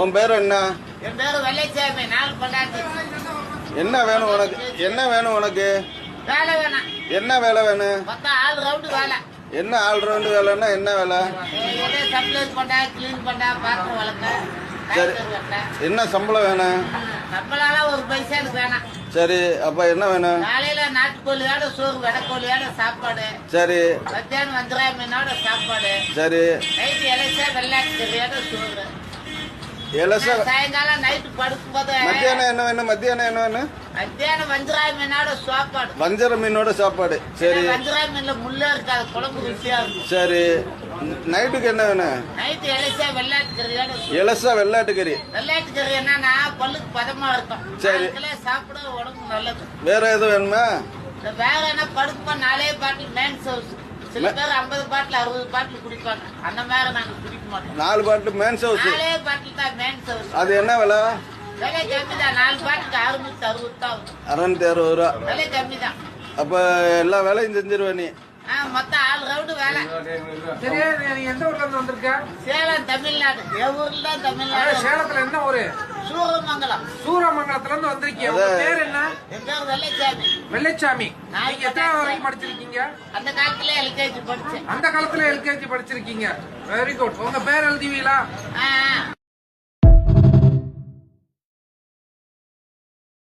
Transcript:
உன் பேர் என்ன? என் பேரு வெள்ளைச்சாமி. 4 பொண்டாட்டி. என்ன வேணும் உனக்கு? என்ன வேணும் உனக்கு? வேலை வேணாம். என்ன வேலை வேணும்? மொத்தம் ஆல் ரவுண்டு வேலை. என்ன ஆல் ரவுண்டு வேலைன்னா என்ன வேலை? சப்ளை பண்ணா, கிளீன் பண்ணா, பாத்திரம் வளர்க்க. சரி, என்ன சம்பளம் வேணும்? சம்பளம் ஒரு பைசா எனக்கு வேணாம். சரி, அப்ப என்ன வேணும்? காலையில நாட்டுக்கோழியோட சோறு, வெடக்கோழியோட சாப்பாடு. சரி. மத்தியானம் வஞ்சராய மீனோட சாப்பாடு. சரி. நைட்டு இலைச்சா வெள்ளாட்டு கறியோட சோறு. சாயங்காலம் நைட்டு படுக்கும் போது மத்தியானம் என்ன வேணும்? மத்தியானம் என்ன வேணும்? மத்தியானம் வஞ்சராய மீனோட சாப்பாடு. வஞ்சர மீனோட சாப்பாடு. சரி. வஞ்சராய மீன்ல முள்ளே இருக்காது, குழம்பு ருசியா இருக்கும். சரி. நைட்டுக்கு என்ன வேணும்? நைட்டு இலைச்சா வெள்ளாட்டு கறியோட. இலசா வெள்ளாட்டு கறி. வெள்ளாட்டு கறி என்னன்னா பல்லுக்கு பதமா இருக்கும். சரி. சாப்பிட உடம்பு நல்லது. வேற எதுவும் வேணுமா? வேற என்ன படுக்குமா? 4 பாட்டில் மேன் சவுஸ். சில பேர் 50 பாட்டில் 60 பாட்டில் குடிப்பாங்க. அந்த மாதிரி நாங்க குடிக்க மாட்டோம். 4 பாட்டில் மேன் சவுஸ். 4 பாட்டில் தான் மேன் சவுஸ். அது என்ன விலை? விலை கம்மி தான். 4 பாட்டிலுக்கு 660 தான். 660 ரூபா. விலை கம்மி தான். அப்ப எல்லா வேலையும் செஞ்சிருவ நீ? மொத்தம் ஆல் ரவுண்டு வேலை. சரியா? நீ எந்த ஊர்ல இருந்து வந்திருக்க? சேலம், தமிழ்நாடு. என் ஊர்ல தான் தமிழ்நாடு. சேலத்துல என்ன ஊரு? சூரமங்கலம். சூரமங்கலத்துல இருந்து வந்திருக்கீங்க. உங்க பேர் என்ன? என் பேர் வெள்ளைச்சாமி. வெள்ளைச்சாமி. நீங்க எத்தனை வரைக்கும் படிச்சிருக்கீங்க? அந்த காலத்துல LKG படிச்சேன். அந்த காலத்துல LKG படிச்சிருக்கீங்க. Very good. உங்க பேர் எழுதுவீங்களா?